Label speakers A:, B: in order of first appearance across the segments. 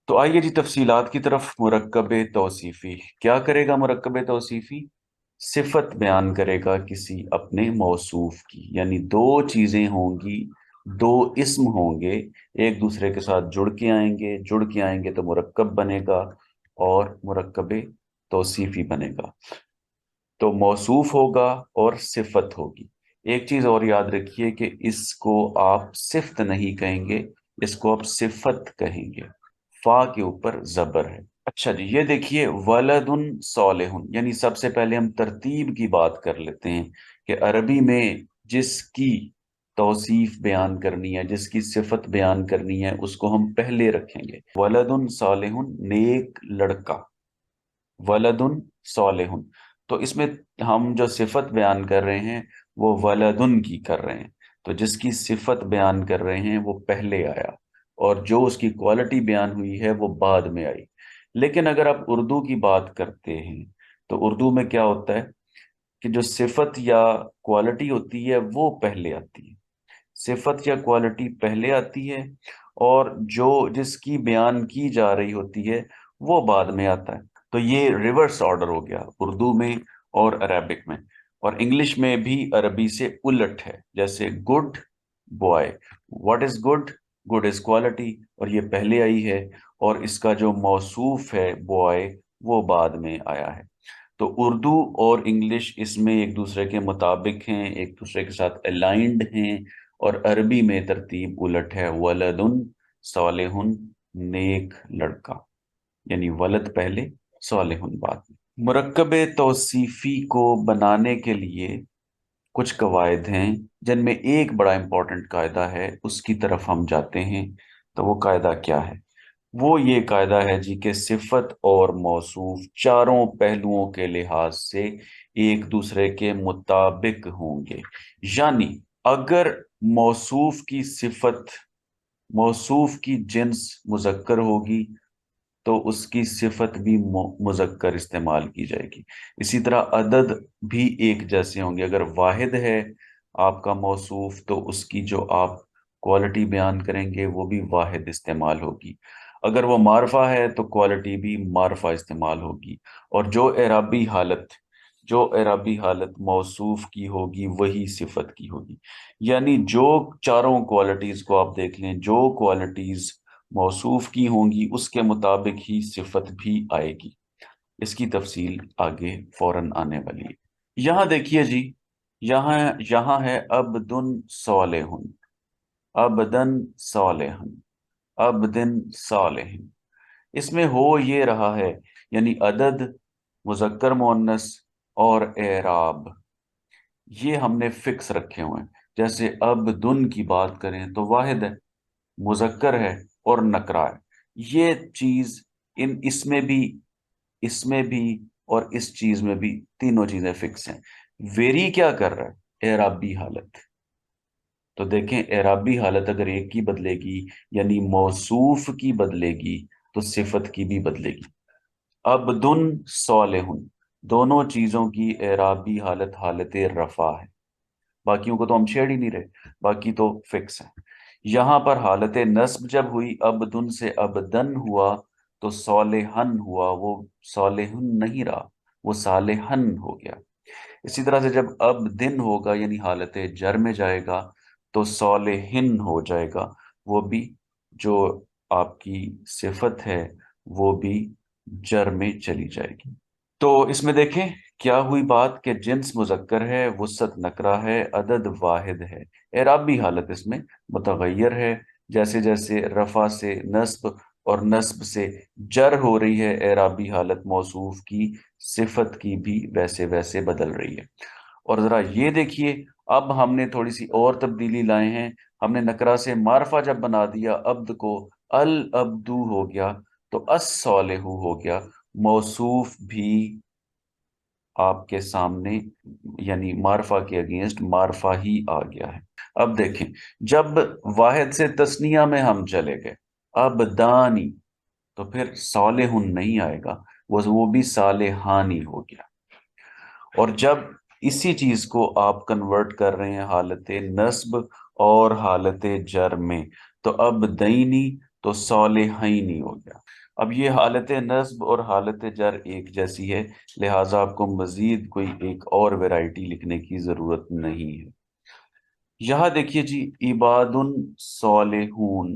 A: تو آئیے جی تفصیلات کی طرف۔ مرکب توصیفی کیا کرے گا؟ مرکب توصیفی صفت بیان کرے گا کسی اپنے موصوف کی، یعنی دو چیزیں ہوں گی، دو اسم ہوں گے، ایک دوسرے کے ساتھ جڑ کے آئیں گے تو مرکب بنے گا اور مرکب توصیفی بنے گا۔ تو موصوف ہوگا اور صفت ہوگی۔ ایک چیز اور یاد رکھیے کہ اس کو آپ صفت نہیں کہیں گے، اس کو آپ صفت کہیں گے۔ فا کے اوپر زبر ہے۔ اچھا جی، یہ دیکھیے ولد صالح، یعنی سب سے پہلے ہم ترتیب کی بات کر لیتے ہیں کہ عربی میں جس کی توصیف بیان کرنی ہے، جس کی صفت بیان کرنی ہے، اس کو ہم پہلے رکھیں گے۔ ولد صالح، نیک لڑکا، ولد صالح۔ تو اس میں ہم جو صفت بیان کر رہے ہیں وہ ولدن کی کر رہے ہیں، تو جس کی صفت بیان کر رہے ہیں وہ پہلے آیا، اور جو اس کی کوالٹی بیان ہوئی ہے وہ بعد میں آئی۔ لیکن اگر آپ اردو کی بات کرتے ہیں تو اردو میں کیا ہوتا ہے کہ جو صفت یا کوالٹی ہوتی ہے وہ پہلے آتی ہے، صفت یا کوالٹی پہلے آتی ہے، اور جو جس کی بیان کی جا رہی ہوتی ہے وہ بعد میں آتا ہے۔ تو یہ ریورس آرڈر ہو گیا اردو میں اور عربک میں، اور انگلش میں بھی عربی سے الٹ ہے، جیسے good boy, what is good? Good is quality, اور یہ پہلے آئی ہے، اور اس کا جو موصوف ہے بوائے وہ بعد میں آیا ہے۔ تو اردو اور انگلش اس میں ایک دوسرے کے مطابق ہیں، ایک دوسرے کے ساتھ الائنڈ ہیں، اور عربی میں ترتیب الٹ ہے، ولدن صالح، نیک لڑکا، یعنی ولد پہلے صالح بعد میں۔ مرکب توصیفی کو بنانے کے لیے کچھ قواعد ہیں، جن میں ایک بڑا امپورٹنٹ قاعدہ ہے، اس کی طرف ہم جاتے ہیں۔ تو وہ قاعدہ کیا ہے؟ وہ یہ قاعدہ ہے جی کہ صفت اور موصوف چاروں پہلوؤں کے لحاظ سے ایک دوسرے کے مطابق ہوں گے، یعنی اگر موصوف کی صفت، موصوف کی جنس مذکر ہوگی تو اس کی صفت بھی مذکر استعمال کی جائے گی۔ اسی طرح عدد بھی ایک جیسے ہوں گے، اگر واحد ہے آپ کا موصوف تو اس کی جو آپ کوالٹی بیان کریں گے وہ بھی واحد استعمال ہوگی، اگر وہ معرفہ ہے تو کوالٹی بھی معرفہ استعمال ہوگی، اور جو اعرابی حالت موصوف کی ہوگی وہی صفت کی ہوگی۔ یعنی جو چاروں کوالٹیز کو آپ دیکھ لیں، جو کوالٹیز موصوف کی ہوں گی اس کے مطابق ہی صفت بھی آئے گی۔ اس کی تفصیل آگے فوراً آنے والی ہے۔ یہاں دیکھیے جی، یہاں یہاں ہے عبدن صالح، عبدن صالح، عبدن صالح۔ اس میں ہو یہ رہا ہے، یعنی عدد، مذکر مؤنث اور اعراب، یہ ہم نے فکس رکھے ہوئے ہیں۔ جیسے عبدن کی بات کریں تو واحد ہے، مذکر ہے اور نکرا ہے۔ یہ چیز اس میں بھی اور اس چیز میں بھی تینوں چیزیں فکس ہیں۔ ویری کیا کر رہا ہے؟ اعرابی حالت۔ تو دیکھیں اعرابی حالت اگر ایک کی بدلے گی، یعنی موصوف کی بدلے گی، تو صفت کی بھی بدلے گی۔ عبدن صالح، دونوں چیزوں کی اعرابی حالت حالت رفع ہے، باقیوں کو تو ہم چھیڑ ہی نہیں رہے، باقی تو فکس ہے۔ یہاں پر حالت نصب جب ہوئی، عبدن سے عبدن ہوا تو صالحن ہوا، وہ صالحن نہیں رہا، وہ صالحن ہو گیا۔ اسی طرح سے جب عبدن ہوگا یعنی حالت جر میں جائے گا تو صالحن ہو جائے گا، وہ بھی جو آپ کی صفت ہے وہ بھی جر میں چلی جائے گی۔ تو اس میں دیکھیں کیا ہوئی بات کہ جنس مذکر ہے، وسعت نکرہ ہے، عدد واحد ہے۔ اعرابی حالت اس میں متغیر ہے، جیسے جیسے رفع سے نصب اور نصب سے جر ہو رہی ہے اعرابی حالت موصوف کی، صفت کی بھی ویسے ویسے بدل رہی ہے۔ اور ذرا یہ دیکھیے، اب ہم نے تھوڑی سی اور تبدیلی لائے ہیں۔ ہم نے نکرہ سے معرفہ جب بنا دیا عبد کو، العبدو ہو گیا تو الصالح ہو گیا، موصوف بھی آپ کے سامنے یعنی معرفہ کے اگینسٹ معرفہ ہی آ گیا ہے۔ اب دیکھیں جب واحد سے تثنیہ میں ہم چلے گئے، اب دانی، تو پھر صالح نہیں آئے گا، وہ بھی صالحانی ہو گیا۔ اور جب اسی چیز کو آپ کنورٹ کر رہے ہیں حالت نصب اور حالت جر میں، تو اب دینی تو صالحین ہو گیا۔ اب یہ حالت نصب اور حالت جر ایک جیسی ہے، لہٰذا آپ کو مزید کوئی ایک اور ویرائٹی لکھنے کی ضرورت نہیں ہے۔ یہاں دیکھیے جی، عباد صالحون،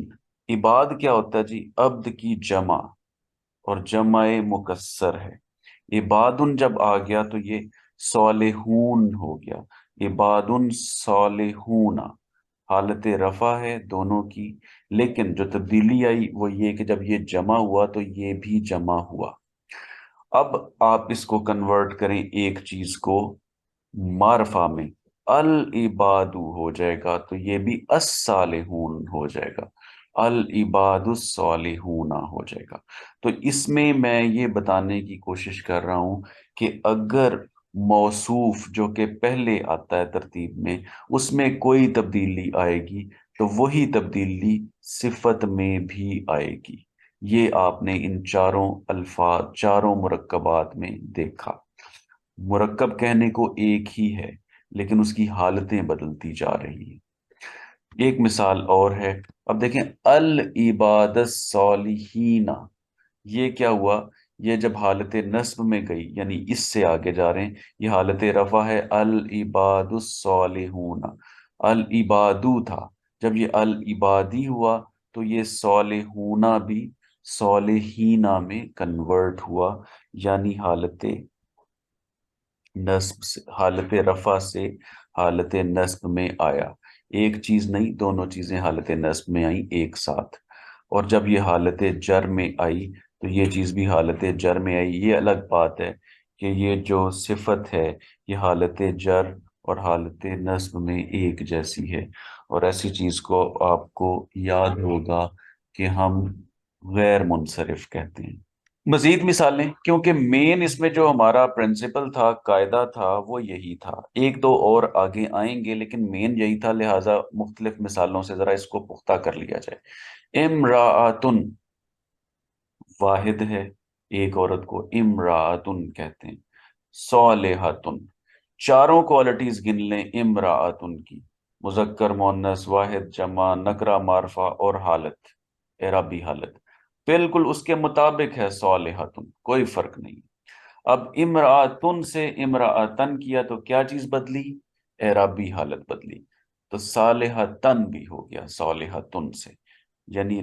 A: عباد کیا ہوتا ہے جی؟ عبد کی جمع، اور جمع مکسر ہے۔ عباد جب آ گیا تو یہ صالحون ہو گیا، عباد صالحون، حالت رفع ہے دونوں کی، لیکن جو تبدیلی آئی وہ یہ کہ جب یہ جمع ہوا تو یہ بھی جمع ہوا۔ اب آپ اس کو کنورٹ کریں ایک چیز کو معرفہ میں، العبادو ہو جائے گا تو یہ بھی الصالحون ہو جائے گا، العباد الصالحون ہو جائے گا۔ تو اس میں یہ بتانے کی کوشش کر رہا ہوں کہ اگر موصوف جو کہ پہلے آتا ہے ترتیب میں، اس میں کوئی تبدیلی آئے گی تو وہی تبدیلی صفت میں بھی آئے گی۔ یہ آپ نے ان چاروں الفاظ، چاروں مرکبات میں دیکھا۔ مرکب کہنے کو ایک ہی ہے لیکن اس کی حالتیں بدلتی جا رہی ہیں۔ ایک مثال اور ہے، اب دیکھیں العباد الصالحین، یہ کیا ہوا؟ یہ جب حالت نصب میں گئی یعنی اس سے آگے جا رہے ہیں، یہ حالت رفع ہے، العباد الصالحون، العبادو تھا، جب یہ العبادی ہوا تو یہ صالحون بھی صالحین میں کنورٹ ہوا، یعنی حالت نصب سے، حالت رفع سے حالت نصب میں آیا۔ ایک چیز نہیں، دونوں چیزیں حالت نصب میں آئیں ایک ساتھ، اور جب یہ حالت جر میں آئی تو یہ چیز بھی حالت جر میں آئی۔ یہ الگ بات ہے کہ یہ جو صفت ہے یہ حالت جر اور حالت نصب میں ایک جیسی ہے، اور ایسی چیز کو آپ کو یاد ہوگا کہ ہم غیر منصرف کہتے ہیں۔ مزید مثالیں، کیونکہ مین اس میں جو ہمارا پرنسپل تھا، قاعدہ تھا، وہ یہی تھا۔ ایک دو اور آگے آئیں گے لیکن مین یہی تھا، لہٰذا مختلف مثالوں سے ذرا اس کو پختہ کر لیا جائے۔ امراۃن، واحد ہے، ایک عورت کو امراۃن کہتے ہیں۔ صالحۃن، چاروں کوالٹیز گن لیں امراۃن کی، مذکر مؤنث واحد جمع نکرہ معرفہ اور حالت، اعرابی حالت بالکل اس کے مطابق ہے صالحۃن، کوئی فرق نہیں۔ اب امراۃن سے امراۃن کیا تو کیا چیز بدلی؟ اعرابی حالت بدلی، تو صالحۃن بھی ہو گیا صالحۃن سے، یعنی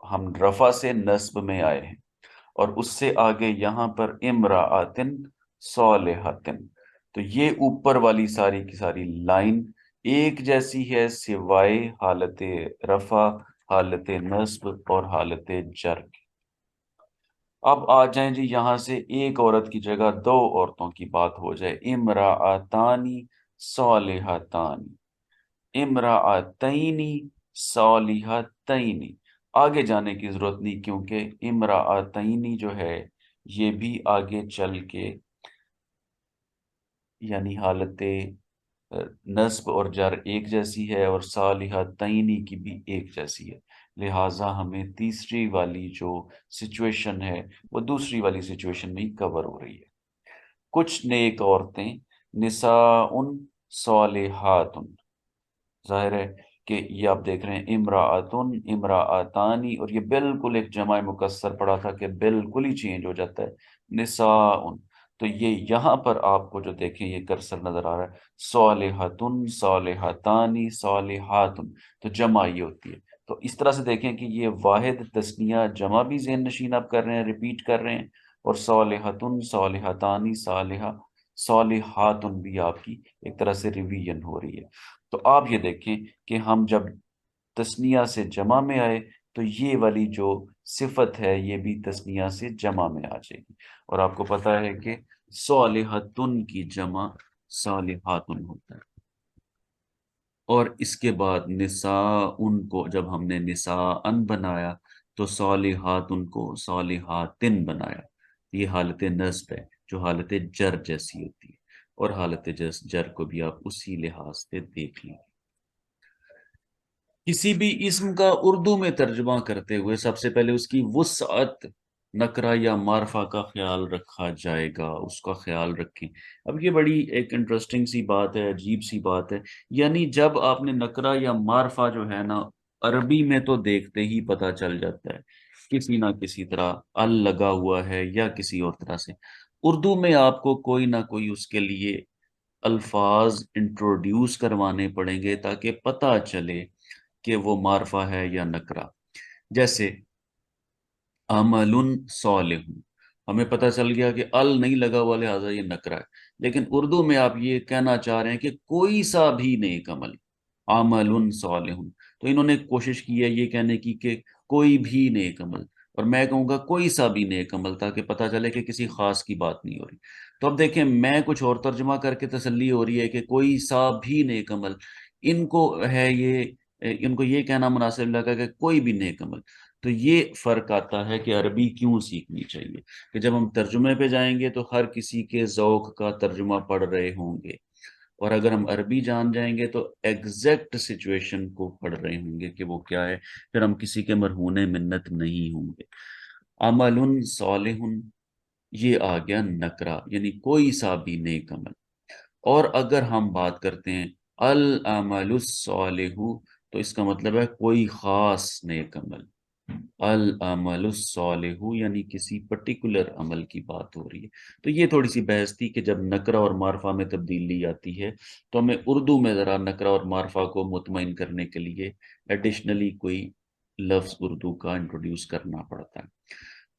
A: ہم رفع سے نصب میں آئے ہیں، اور اس سے آگے یہاں پر امراۃن صالحۃن، تو یہ اوپر والی ساری کی ساری لائن ایک جیسی ہے سوائے حالت رفع، حالت نصب اور حالت جر۔ اب آ جائیں جی یہاں سے ایک عورت کی جگہ دو عورتوں کی بات ہو جائے، امراۃانی صالحتانی، امراۃینی صالحتینی، آگے جانے کی ضرورت نہیں کیونکہ امراۃینی جو ہے یہ بھی آگے چل کے یعنی حالت نصب اور جر ایک جیسی ہے، اور صالحتینی کی بھی ایک جیسی ہے، لہٰذا ہمیں تیسری والی جو سچویشن ہے وہ دوسری والی سچویشن میں ہی کور ہو رہی ہے۔ کچھ نیک عورتیں، نساء صالحات، ظاہر ہے کہ یہ آپ دیکھ رہے ہیں امراۃن امراۃانی، اور یہ بالکل ایک جمع مکسر پڑا تھا کہ بالکل ہی چینج ہو جاتا ہے نساء، تو یہ یہاں پر آپ کو جو دیکھیں یہ کرسر نظر آ رہا ہے، صالحتن صالحتانی صالحات، تو جمع یہ ہوتی ہے۔ تو اس طرح سے دیکھیں کہ یہ واحد تثنیہ جمع بھی ذہن نشین آپ کر رہے ہیں، ریپیٹ کر رہے ہیں، اور صالحتن صالحتانی صالحہ صالحاتن بھی آپ کی ایک طرح سے ریویژن ہو رہی ہے۔ تو آپ یہ دیکھیں کہ ہم جب تثنیہ سے جمع میں آئے تو یہ والی جو صفت ہے یہ بھی تثنیہ سے جمع میں آ جائے گی، اور آپ کو پتہ ہے کہ صالحتن کی جمع صالحاتن ہوتا ہے، اور اس کے بعد نساء کو جب ہم نے نساءن بنایا تو صالحاتن کو صالحاتن بنایا۔ یہ حالت نصب ہے جو حالت جر جیسی ہوتی ہے، اور حالت جر کو بھی آپ اسی لحاظ سے دیکھ لیں۔ کسی بھی اسم کا اردو میں ترجمہ کرتے ہوئے سب سے پہلے اس کی وسعت، نکرہ یا معرفہ کا خیال رکھا جائے گا، اس کا خیال رکھیں۔ اب یہ بڑی ایک انٹرسٹنگ سی بات ہے، عجیب سی بات ہے، یعنی جب آپ نے نکرہ یا معرفہ جو ہے نا عربی میں تو دیکھتے ہی پتہ چل جاتا ہے، کسی نہ کسی طرح ال لگا ہوا ہے یا کسی اور طرح سے۔ اردو میں آپ کو کوئی نہ کوئی اس کے لیے الفاظ انٹروڈیوس کروانے پڑیں گے تاکہ پتہ چلے کہ وہ معرفہ ہے یا نکرہ۔ جیسے عمل صالح، ہمیں پتہ چل گیا کہ ال نہیں لگا ہوا لہٰذا یہ نکرہ ہے، لیکن اردو میں آپ یہ کہنا چاہ رہے ہیں کہ کوئی سا بھی نیک عمل، عمل صالح، تو انہوں نے کوشش کی ہے یہ کہنے کی کہ کوئی بھی نیک عمل، اور میں کہوں گا کوئی سا بھی نیک عمل، تاکہ پتہ چلے کہ کسی خاص کی بات نہیں ہو رہی۔ تو اب دیکھیں، میں کچھ اور ترجمہ کر کے تسلی ہو رہی ہے کہ کوئی سا بھی نیک عمل، ان کو ہے یہ، ان کو یہ کہنا مناسب لگا کہ کوئی بھی نیک عمل۔ تو یہ فرق آتا ہے کہ عربی کیوں سیکھنی چاہیے، کہ جب ہم ترجمے پہ جائیں گے تو ہر کسی کے ذوق کا ترجمہ پڑھ رہے ہوں گے، اور اگر ہم عربی جان جائیں گے تو ایگزیکٹ سچویشن کو پڑھ رہے ہوں گے کہ وہ کیا ہے، پھر ہم کسی کے مرہون منت نہیں ہوں گے۔ عمل صالح، یہ آ گیا نکرہ، یعنی کوئی سا بھی نیک عمل۔ اور اگر ہم بات کرتے ہیں العمل الصالح، تو اس کا مطلب ہے کوئی خاص نیک عمل۔ العمل الصالح یعنی کسی پرٹیکولر عمل کی بات ہو رہی ہے۔ تو یہ تھوڑی سی بحث تھی کہ جب نکرہ اور معرفہ میں تبدیلی آتی ہے تو ہمیں اردو میں ذرا نکرہ اور معرفہ کو مطمئن کرنے کے لیے ایڈیشنلی کوئی لفظ اردو کا انٹروڈیوس کرنا پڑتا ہے۔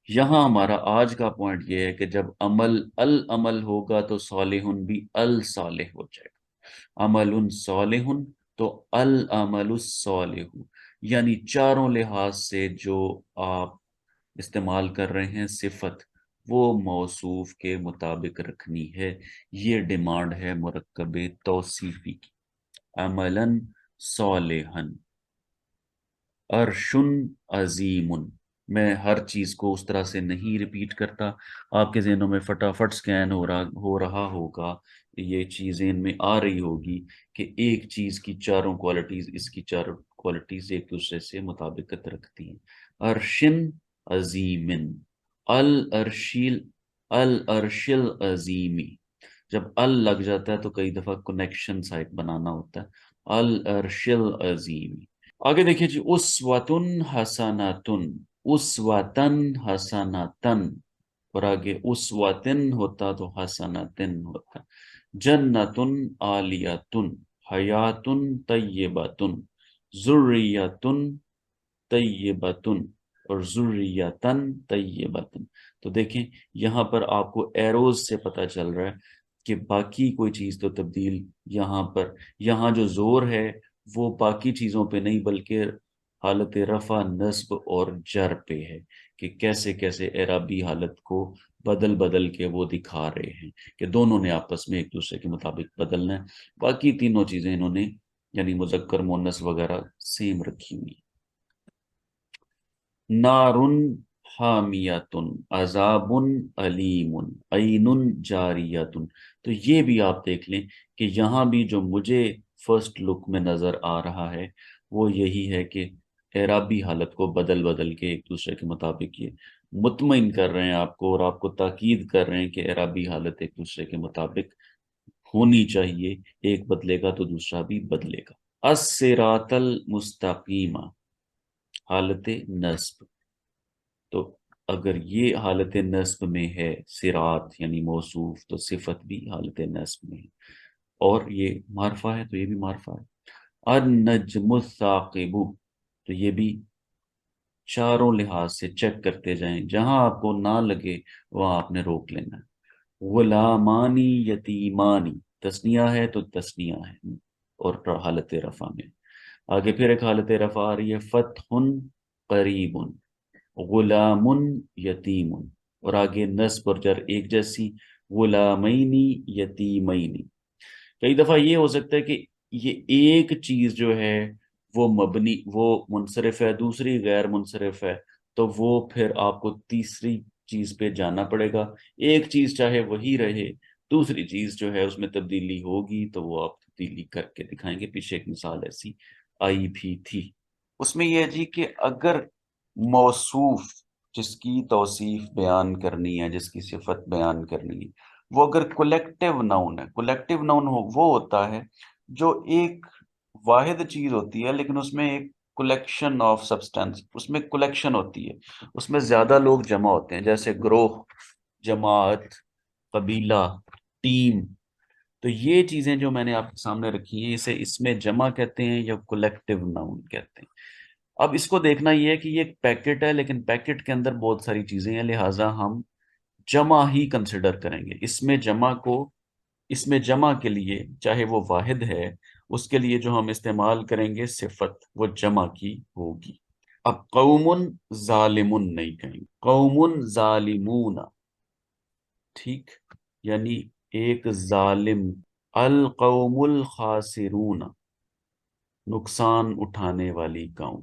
A: یہاں ہمارا آج کا پوائنٹ یہ ہے کہ جب عمل العمل ہوگا تو صالح بھی الصالح ہو جائے گا۔ عمل صالح تو العمل الصالح، یعنی چاروں لحاظ سے جو آپ استعمال کر رہے ہیں صفت، وہ موصوف کے مطابق رکھنی ہے۔ یہ ڈیمانڈ ہے مرکب توصیفی کی۔ عملاً صالحاً، عرشن عظیم، میں ہر چیز کو اس طرح سے نہیں ریپیٹ کرتا، آپ کے ذہنوں میں فٹافٹ سکین ہو رہا ہوگا، یہ چیز ذہن میں آ رہی ہوگی کہ ایک چیز کی چاروں کوالٹیز، اس کی چاروں کوالٹیز ایک دوسرے سے مطابقت رکھتی ہیں۔ عرشن عظیم، الارشیل، الارشل عظیمی، جب ال لگ جاتا ہے تو کئی دفعہ کنیکشن سائٹ بنانا ہوتا ہے، الارشل عظیمی۔ آگے دیکھیے جی، اسواتن حسناتن، اسواتن حسناتن، اور آگے اسواتن ہوتا تو حسناتن ہوتا۔ جنتن عالیتن، حیاتن طیبتن، ذریتن طیبتن، اور ذریتن طیبتن۔ تو دیکھیں یہاں پر آپ کو ایروز سے پتہ چل رہا ہے کہ باقی کوئی چیز تو تبدیل یہاں پر، یہاں جو زور ہے وہ باقی چیزوں پہ نہیں بلکہ حالت رفع، نصب اور جر پہ ہے، کہ کیسے کیسے اعرابی حالت کو بدل بدل کے وہ دکھا رہے ہیں کہ دونوں نے آپس میں ایک دوسرے کے مطابق بدلنا ہے۔ باقی تینوں چیزیں انہوں نے یعنی مذکر مؤنث وغیرہ سیم رکھی ہوئی۔ نارن حامیتن، عذاب علیم، عین جاریتن۔ تو یہ بھی آپ دیکھ لیں کہ یہاں بھی جو مجھے فرسٹ لک میں نظر آ رہا ہے وہ یہی ہے کہ اعرابی حالت کو بدل بدل کے ایک دوسرے کے مطابق یہ مطمئن کر رہے ہیں آپ کو، اور آپ کو تاکید کر رہے ہیں کہ اعرابی حالت ایک دوسرے کے مطابق ہونی چاہیے، ایک بدلے گا تو دوسرا بھی بدلے گا۔ الصراط المستقیم، حالت نصب، تو اگر یہ حالت نصب میں ہے صراط یعنی موصوف، تو صفت بھی حالت نصب میں ہے، اور یہ معرفہ ہے تو یہ بھی معرفہ ہے۔ النجم الثاقب، تو یہ بھی چاروں لحاظ سے چیک کرتے جائیں، جہاں آپ کو نہ لگے وہاں آپ نے روک لینا ہے۔ غلامانی یتیمانی، تثنیہ ہے تو تثنیہ ہے، اور حالت رفع میں۔ آگے پھر ایک حالت رفع آ رہی ہے، فتح قریب، غلام یتیم، اور آگے نصب اور جر ایک جیسی، غلامینی یتیمینی۔ کئی دفعہ یہ ہو سکتا ہے کہ یہ ایک چیز جو ہے وہ مبنی، وہ منصرف ہے، دوسری غیر منصرف ہے، تو وہ پھر آپ کو تیسری چیز پہ جانا پڑے گا۔ ایک چیز چاہے وہی رہے، دوسری چیز جو ہے اس میں تبدیلی ہوگی تو وہ آپ تبدیلی کر کے دکھائیں گے۔ پیچھے ایک مثال ایسی آئی بھی تھی، اس میں یہ ہے جی کہ اگر موصوف جس کی توصیف بیان کرنی ہے، جس کی صفت بیان کرنی ہے، وہ اگر کولیکٹیو ناؤن ہے، کولیکٹیو ناؤن وہ ہوتا ہے جو ایک واحد چیز ہوتی ہے لیکن اس میں ایک کلیکشن آف سبسٹینس، اس میں کلیکشن ہوتی ہے، اس میں زیادہ لوگ جمع ہوتے ہیں، جیسے گروہ، جماعت، قبیلہ، ٹیم۔ تو یہ چیزیں جو میں نے آپ کے سامنے رکھی ہیں، اسے اس میں جمع کہتے ہیں یا کلیکٹیو ناؤن کہتے ہیں۔ اب اس کو دیکھنا یہ ہے کہ یہ ایک پیکٹ ہے، لیکن پیکٹ کے اندر بہت ساری چیزیں ہیں، لہٰذا ہم جمع ہی کنسیڈر کریں گے اس میں جمع کے لیے، چاہے وہ واحد ہے، اس کے لیے جو ہم استعمال کریں گے صفت، وہ جمع کی ہوگی۔ اب قوم ظالمون نہیں کہیں گے، قوم ظالمون، ٹھیک، یعنی ایک ظالم، القوم الخاسرون، نقصان اٹھانے والی قوم،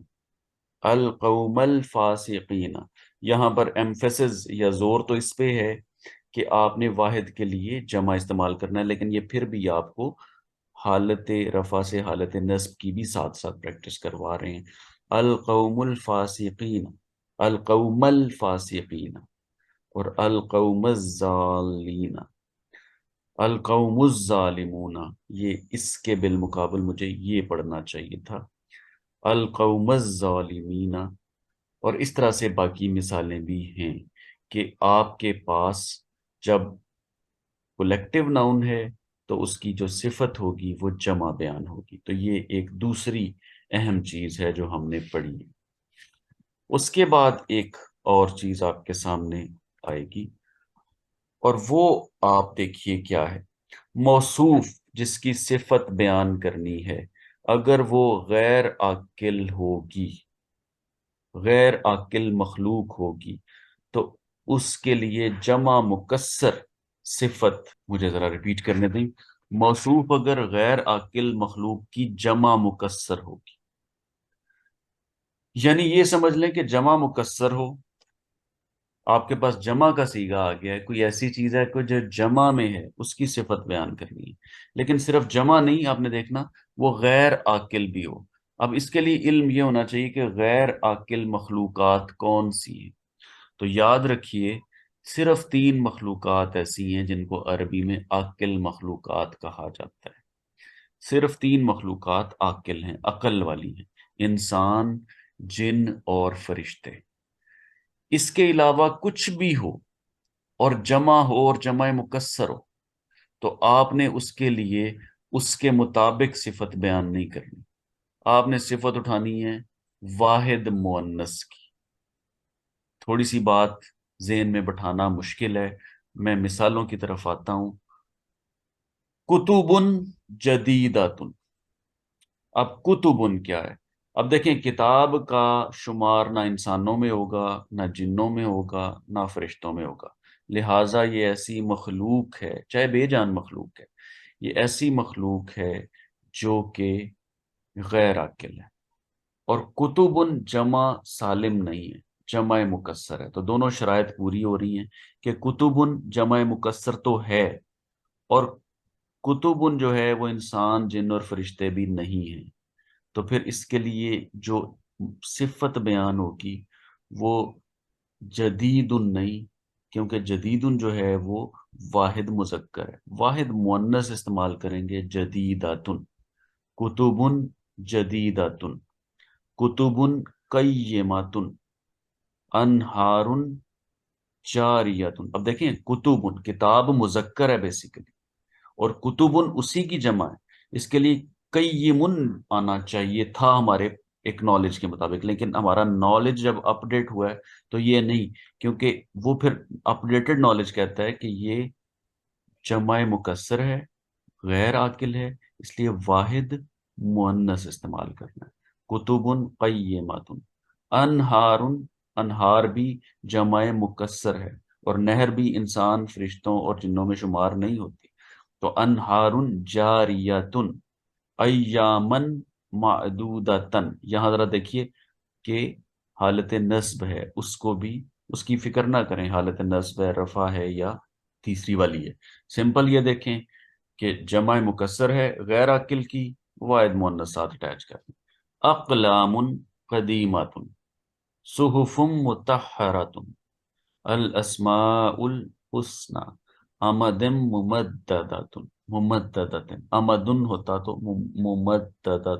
A: القوم الفاسقین۔ یہاں پر ایمفیسز یا زور تو اس پہ ہے کہ آپ نے واحد کے لیے جمع استعمال کرنا ہے، لیکن یہ پھر بھی آپ کو حالت رفع سے حالت نصب کی بھی ساتھ ساتھ پریکٹس کروا رہے ہیں۔ القوم الفاسقین، القوم الفاسقین، اور القوم الظالین، القوم الظالمون، یہ اس کے بالمقابل مجھے یہ پڑھنا چاہیے تھا، القوم الظالمین۔ اور اس طرح سے باقی مثالیں بھی ہیں کہ آپ کے پاس جب کولیکٹیو ناؤن ہے تو اس کی جو صفت ہوگی وہ جمع بیان ہوگی۔ تو یہ ایک دوسری اہم چیز ہے جو ہم نے پڑھی ہے۔ اس کے بعد ایک اور چیز آپ کے سامنے آئے گی، اور وہ آپ دیکھیے کیا ہے۔ موصوف جس کی صفت بیان کرنی ہے، اگر وہ غیر عاقل ہوگی، غیر عاقل مخلوق ہوگی، تو اس کے لیے جمع مکسر صفت، مجھے ذرا ریپیٹ کرنے دیں، موصوف اگر غیر عاقل مخلوق کی جمع مکسر ہوگی، یعنی یہ سمجھ لیں کہ جمع مکسر ہو، آپ کے پاس جمع کا صیغہ آ گیا ہے، کوئی ایسی چیز ہے کوئی جو جمع میں ہے، اس کی صفت بیان کرنی ہے، لیکن صرف جمع نہیں، آپ نے دیکھنا وہ غیر عاقل بھی ہو۔ اب اس کے لیے علم یہ ہونا چاہیے کہ غیر عاقل مخلوقات کون سی ہیں۔ تو یاد رکھیے صرف 3 مخلوقات ایسی ہیں جن کو عربی میں عاقل مخلوقات کہا جاتا ہے، صرف 3 مخلوقات عاقل ہیں، عقل والی ہیں، انسان، جن اور فرشتے۔ اس کے علاوہ کچھ بھی ہو اور جمع ہو اور جمع مکسر ہو، تو آپ نے اس کے لیے اس کے مطابق صفت بیان نہیں کرنی، آپ نے صفت اٹھانی ہے واحد مؤنث کی۔ تھوڑی سی بات ذہن میں بٹھانا مشکل ہے، میں مثالوں کی طرف آتا ہوں۔ کتب جدیدۃ، اب کتبن کیا ہے؟ اب دیکھیں کتاب کا شمار نہ انسانوں میں ہوگا، نہ جنوں میں ہوگا، نہ فرشتوں میں ہوگا، لہٰذا یہ ایسی مخلوق ہے، چاہے بے جان مخلوق ہے، یہ ایسی مخلوق ہے جو کہ غیر عاقل ہے۔ اور کتبن جمع سالم نہیں ہے، جمع مکسر ہے، تو دونوں شرائط پوری ہو رہی ہیں کہ کتبن جمع مکسر تو ہے، اور کتبن جو ہے وہ انسان، جن اور فرشتے بھی نہیں ہیں۔ تو پھر اس کے لیے جو صفت بیان ہوگی وہ جدید نہیں، کیونکہ جدید جو ہے وہ واحد مذکر ہے، واحد مؤنث استعمال کریں گے جدیداتن، کتبن جدیداتن، کتبن قیماتن، انہار جاریتن۔ اب دیکھیں کتبن کتاب مذکر ہے بیسیکلی، اور کتبن اسی کی جمع ہے، اس کے لیے قیمن آنا چاہیے تھا ہمارے ایک نالج کے مطابق، لیکن ہمارا نالج جب اپ ڈیٹ ہوا ہے تو یہ نہیں، کیونکہ وہ پھر اپ ڈیٹڈ نالج کہتا ہے کہ یہ جمع مکسر ہے، غیر عاقل ہے، اس لیے واحد مؤنث استعمال کرنا ہے، کتبن قیماتن۔ انہار، انہار بھی جمع مکسر ہے، اور نہر بھی انسان، فرشتوں اور جنوں میں شمار نہیں ہوتی، تو انہار جاریتن، ایامن معدودتن۔ یہاں ذرا دیکھیے کہ حالت نصب ہے، اس کو بھی اس کی فکر نہ کریں، حالت نصب ہے، رفع ہے یا تیسری والی ہے، سمپل یہ دیکھیں کہ جمع مکسر ہے غیر عاقل کی، واحد مؤنث ساتھ اٹیچ کر دیں۔ اقلام قدیمات، صحف مطہرات، الاسماء الحسنى، امد ممددات، ممددات، امدن ہوتا تو ممددات،